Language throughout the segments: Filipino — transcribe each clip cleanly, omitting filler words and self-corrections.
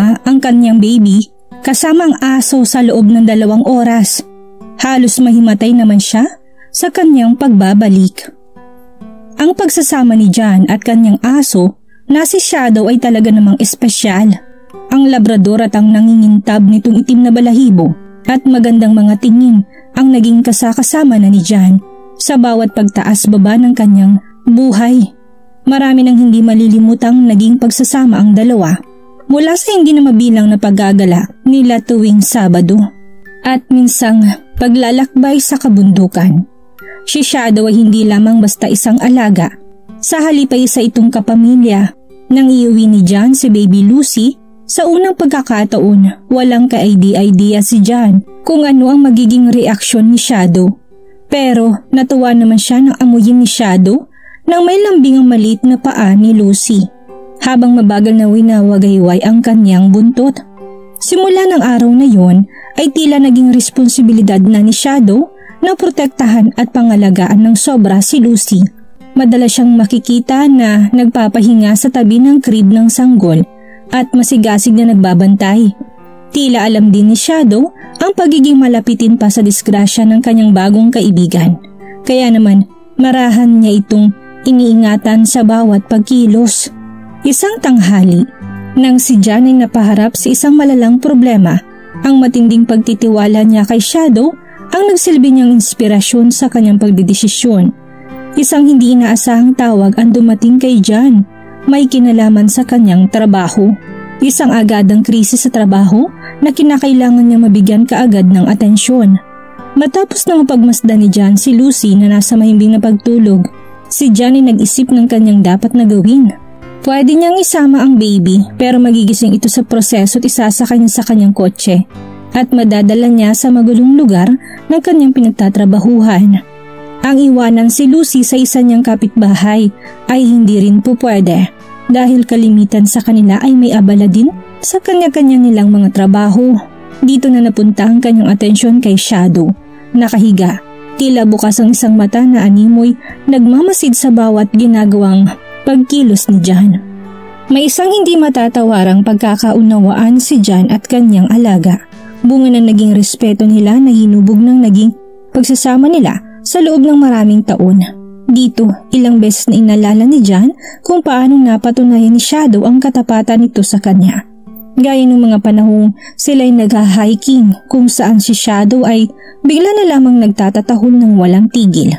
niya ang kanyang baby kasama ang aso sa loob ng 2 oras. Halos mahimatay naman siya sa kanyang pagbabalik. Ang pagsasama ni John at kanyang aso na si Shadow ay talaga namang espesyal. Ang labrador at ang nangingintab nitong itim na balahibo at magandang mga tingin ang naging kasakasama na ni John sa bawat pagtaas baba ng kanyang buhay. Marami nang hindi malilimutang naging pagsasama ang dalawa mula sa hindi na mabilang na paggagala nila tuwing Sabado at minsang paglalakbay sa kabundukan. Si Shadow ay hindi lamang basta isang alaga, sa halip ay isa itong kapamilya. Nang iuwi ni John si baby Lucy, sa unang pagkakataon walang ka-idea si John kung ano ang magiging reaksyon ni Shadow. Pero natuwa naman siya nang amuyin ni Shadow nang may lambing ang maliit na paa ni Lucy, habang mabagal na winawagayway ang kanyang buntot. Simula ng araw na yon ay tila naging responsibilidad na ni Shadow na protektahan at pangalagaan ng sobra si Lucy. Madalas siyang makikita na nagpapahinga sa tabi ng crib ng sanggol at masigasig na nagbabantay. Tila alam din ni Shadow ang pagiging malapitin pa sa disgrasya ng kanyang bagong kaibigan. Kaya naman marahan niya itong iniingatan sa bawat pagkilos. Isang tanghali, nang si John ay napaharap sa isang malalang problema, ang matinding pagtitiwala niya kay Shadow ang nagsilbi niyang inspirasyon sa kanyang pagdedesisyon. Isang hindi inaasahang tawag ang dumating kay John, may kinalaman sa kanyang trabaho. Isang agadang krisis sa trabaho na kinakailangan niya mabigyan kaagad ng atensyon. Matapos na mapagmasdan ni John si Lucy na nasa mahimbing na pagtulog, si John ay nag-isip ng kanyang dapat na gawin. Pwede niyang isama ang baby pero magigising ito sa proseso at isasakay niya sa kanyang kotse at madadala niya sa magulong lugar ng kanyang pinagtatrabahuhan. Ang iwanan si Lucy sa isa niyang kapitbahay ay hindi rin po pwede dahil kalimitan sa kanila ay may abala din sa kanya-kanya nilang mga trabaho. Dito na napunta ang kanyang atensyon kay Shadow. Nakahiga, tila bukas ang isang mata na animoy nagmamasid sa bawat ginagawang pagkilos ni John. May isang hindi matatawarang pagkakaunawaan si John at kanyang alaga. Bunga na naging respeto nila na hinubog ng naging pagsasama nila sa loob ng maraming taon. Dito, ilang beses na inalala ni John kung paano napatunayan ni Shadow ang katapatan nito sa kanya. Gaya ng mga panahong sila'y nag-hiking kung saan si Shadow ay bigla na lamang nagtatatahol ng walang tigil.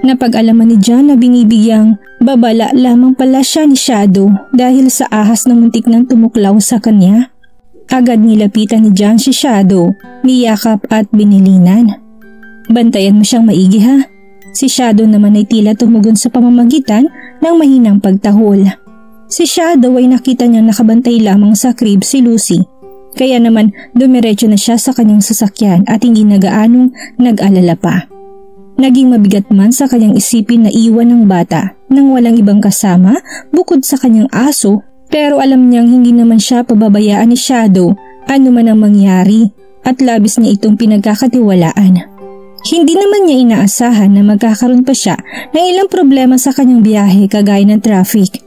Napag-alaman ni John na binibigyang babala lamang pala siya ni Shadow dahil sa ahas na muntik nang tumuklaw sa kanya. Agad nilapitan ni John si Shadow, niyakap at binilinan. Bantayan mo siyang maigi ha. Si Shadow naman ay tila tumugon sa pamamagitan ng mahinang pagtahol. Si Shadow ay nakita niyang nakabantay lamang sa crib si Lucy. Kaya naman dumiretso na siya sa kanyang sasakyan at hindi nagaanong nag-alala pa. Naging mabigat man sa kanyang isipin na iwan ng bata nang walang ibang kasama bukod sa kanyang aso, pero alam niyang hindi naman siya pababayaan ni Shadow ano man ang mangyari at labis niya itong pinagkakatiwalaan. Hindi naman niya inaasahan na magkakaroon pa siya ng ilang problema sa kanyang biyahe kagaya ng traffic.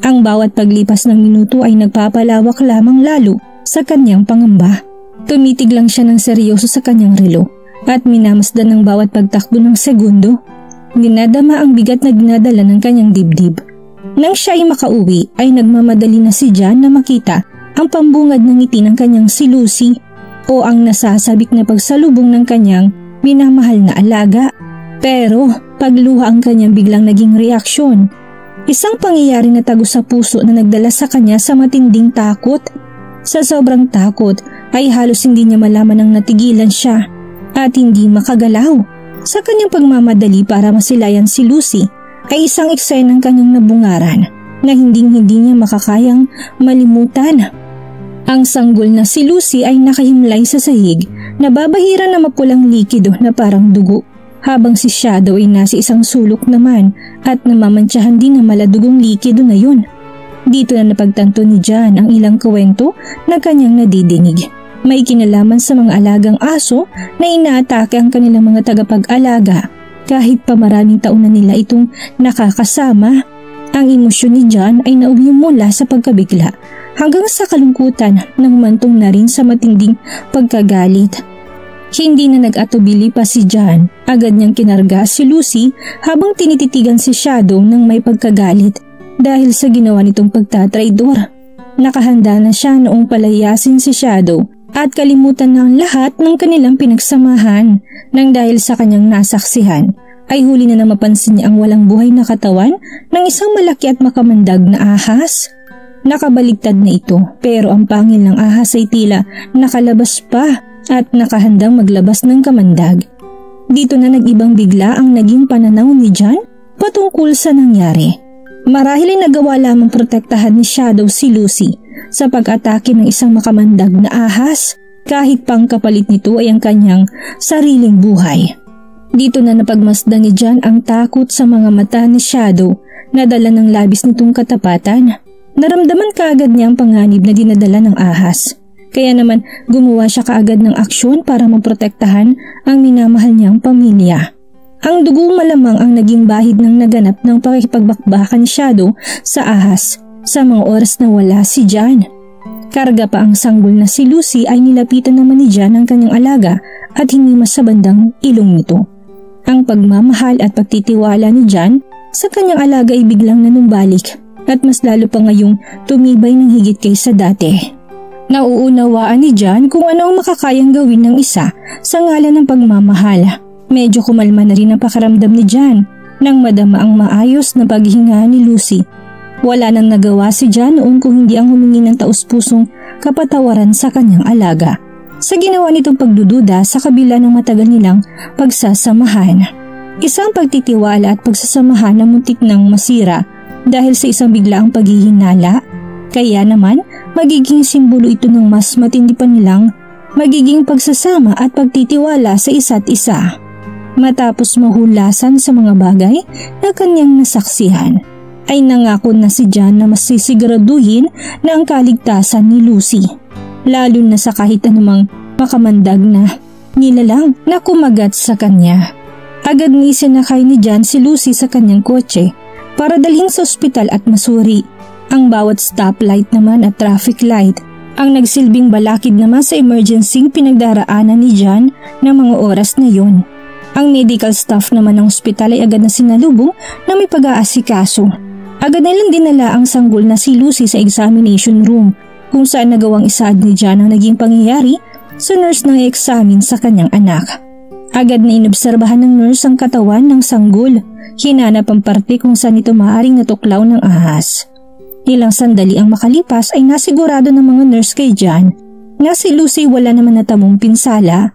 Ang bawat paglipas ng minuto ay nagpapalawak lamang lalo sa kanyang pangamba. Tumitig lang siya ng seryoso sa kanyang relo at minamasdan ng bawat pagtakbo ng segundo. Dinadama ang bigat na dinadala ng kanyang dibdib. Nang siya ay makauwi ay nagmamadali na si John na makita ang pambungad ng ngiti ng kanyang si Lucy o ang nasasabik na pagsalubong ng kanyang minamahal na alaga. Pero pagluha ang kanyang biglang naging reaksyon. Isang pangyayari na tago sa puso na nagdala sa kanya sa matinding takot. Sa sobrang takot ay halos hindi niya malaman ang natigilan siya at hindi makagalaw. Sa kanyang pagmamadali para masilayan si Lucy ay isang eksenang kanyang nabungaran na hindi niya makakayang malimutan. Ang sanggol na si Lucy ay nakahimlay sa sahig, nababahira na mapulang likido na parang dugo, habang si Shadow ay nasa isang sulok naman at namamantsahan din ng maladugong likido na yun. Dito na napagtanto ni John ang ilang kwento na kanyang nadidinig. May kinalaman sa mga alagang aso na inaatake ang kanilang mga tagapag-alaga kahit pa maraming taon na nila itong nakakasama. Ang emosyon ni John ay nauwi mula sa pagkabigla hanggang sa kalungkutan nang mantong na rin sa matinding pagkagalit. Hindi na nag-atubili pa si John, agad niyang kinarga si Lucy habang tinititigan si Shadow ng may pagkagalit dahil sa ginawa nitong pagtatraidor. Nakahanda na siya noong palayasin si Shadow at kalimutan na ang lahat ng kanilang pinagsamahan nang dahil sa kanyang nasaksihan ay huli na mapansin niya ang walang buhay na katawan ng isang malaki at makamandag na ahas. Nakabaligtad na ito pero ang pangil ng ahas ay tila nakalabas pa at nakahandang maglabas ng kamandag. Dito na nag-ibang bigla ang naging pananaw ni John patungkol sa nangyari. Marahil ay nagawa lamang protektahan ni Shadow si Lucy sa pag-atake ng isang makamandag na ahas kahit pang kapalit nito ay ang kanyang sariling buhay. Dito na napagmasdan ni John ang takot sa mga mata ni Shadow na dala ng labis nitong katapatan. Naramdaman kaagad niya ang panganib na dinadala ng ahas. Kaya naman gumawa siya kaagad ng aksyon para maprotektahan ang minamahal niyang pamilya. Ang dugo malamang ang naging bahid ng naganap ng pakikipagbakbakan ni Shadow sa ahas sa mga oras na wala si John. Karga pa ang sanggol na si Lucy ay nilapitan naman ni John ang kanyang alaga at hinimas sa bandang ilong nito. Ang pagmamahal at pagtitiwala ni John sa kanyang alaga ay biglang nanumbalik at mas lalo pa ngayong tumibay ng higit kaysa dati. Nauunawaan ni John kung ano ang makakayang gawin ng isa sa ngalan ng pagmamahal. Medyo kumalma na rin ang pakiramdam ni John nang madama ang maayos na paghinga ni Lucy. Wala nang nagawa si John noon kung hindi ang humingi ng taus-pusong kapatawaran sa kanyang alaga sa ginawa nitong pagdududa sa kabila ng matagal nilang pagsasamahan. Isang pagtitiwala at pagsasamahan na muntik nang masira dahil sa isang biglaang paghihinala. Kaya naman magiging simbolo ito ng mas matindi pa nilang magiging pagsasama at pagtitiwala sa isa't isa. Matapos mahulasan sa mga bagay na kanyang nasaksihan, ay nangako na si John na mas sisiguraduhin na ang kaligtasan ni Lucy, lalo na sa kahit anumang makamandag na nilalang na kumagat sa kanya. Agad ni sinakay ni John si Lucy sa kanyang kotse para dalhin sa ospital at masuri. Ang bawat stoplight naman at traffic light ang nagsilbing balakid naman sa emergency pinagdaraanan ni John ng mga oras na yun. Ang medical staff naman ng ospital ay agad na sinalubong na may pag-aasikaso. Agad nilang dinala ang sanggol na si Lucy sa examination room kung saan nagawang isaad ni John ang naging pangyayari sa nurse na i-examine sa kanyang anak. Agad na inobserbahan ng nurse ang katawan ng sanggol. Hinanap ang parte kung saan ito maaaring natuklaw ng ahas. Ilang sandali ang makalipas ay nasigurado ng mga nurse kay John na si Lucy wala naman natamong pinsala.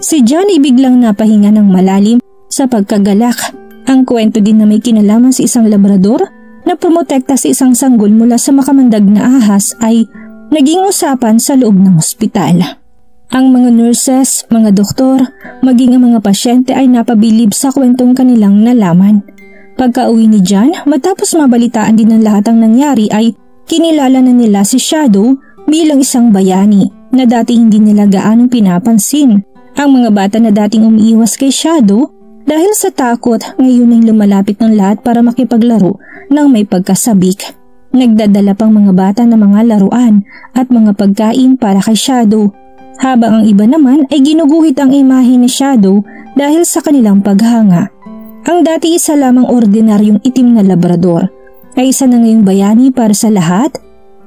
Si John ay biglang napahinga ng malalim sa pagkagalak. Ang kwento din na may kinalaman sa isang labrador na promotekta sa isang sanggol mula sa makamandag na ahas ay naging usapan sa loob ng ospital. Ang mga nurses, mga doktor, maging ang mga pasyente ay napabilib sa kwentong kanilang nalaman. Pagka-uwi ni John, matapos mabalitaan din ng lahat ang nangyari ay kinilala na nila si Shadow bilang isang bayani na dati hindi nila gaanong pinapansin. Ang mga bata na dating umiiwas kay Shadow dahil sa takot ngayon ay lumalapit ng lahat para makipaglaro ng may pagkasabik. Nagdadala pang mga bata ng mga laruan at mga pagkain para kay Shadow, habang ang iba naman ay ginuguhit ang imahe ni Shadow dahil sa kanilang paghanga. Ang dati isa lamang ordinaryong itim na labrador ay isa na ngayong bayani para sa lahat.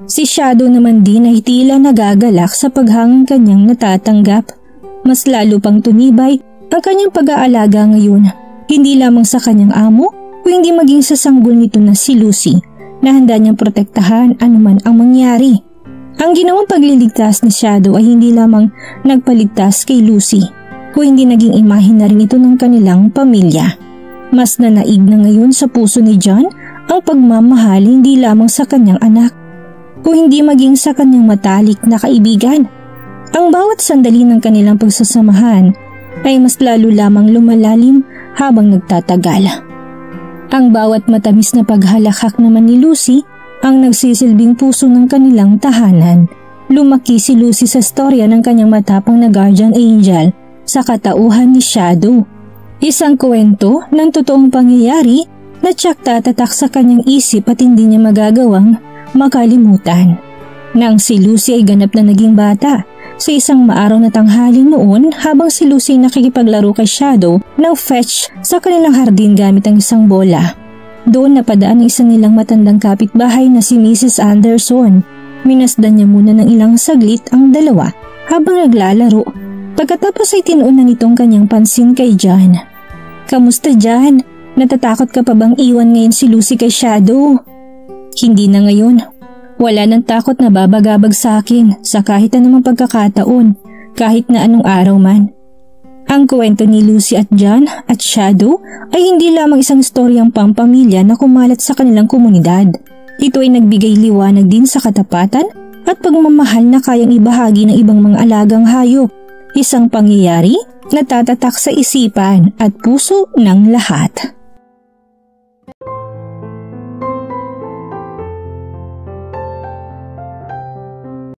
Si Shadow naman din ay tila nagagalak sa paghangang kanyang natatanggap. Mas lalo pang tumibay ang kanyang pag-aalaga ngayon, hindi lamang sa kanyang amo kundi maging sa sanggol nito na si Lucy na handa niyang protektahan anuman ang mangyari. Ang ginawang pagliligtas ni Shadow ay hindi lamang nagpaligtas kay Lucy, kundi naging imahe na rin ito ng kanilang pamilya. Mas nanaig na ngayon sa puso ni John ang pagmamahal hindi lamang sa kanyang anak, kung hindi maging sa kanyang matalik na kaibigan. Ang bawat sandali ng kanilang pagsasamahan ay mas lalo lamang lumalalim habang nagtatagal. Ang bawat matamis na paghalakhak naman ni Lucy ang nagsisilbing puso ng kanilang tahanan. Lumaki si Lucy sa storya ng kanyang matapang na guardian angel sa katauhan ni Shadow. Isang kwento ng totoong pangyayari na tiyak tatatak sa kanyang isip at hindi niya magagawang makalimutan. Nang si Lucy ay ganap na naging bata, sa isang maaraw na tanghaling noon habang si Lucy ay nakikipaglaro kay Shadow ng fetch sa kanilang hardin gamit ang isang bola. Doon napadaan ang isang nilang matandang kapitbahay na si Mrs. Anderson. Minasdan niya muna ng ilang saglit ang dalawa habang naglalaro. Pagkatapos ay tinuunan nitong kanyang pansin kay John. "Kamusta John? Natatakot ka pa bang iwan ngayon si Lucy kay Shadow?" "Hindi na ngayon. Wala nang takot na babagabag sa akin sa kahit anumang pagkakataon, kahit na anong araw man." Ang kwento ni Lucy at John at Shadow ay hindi lamang isang istoryang pampamilya na kumalat sa kanilang komunidad. Ito ay nagbigay liwanag din sa katapatan at pagmamahal na kayang ibahagi ng ibang mga alagang hayop. Isang pangyayari na tatatak sa isipan at puso ng lahat.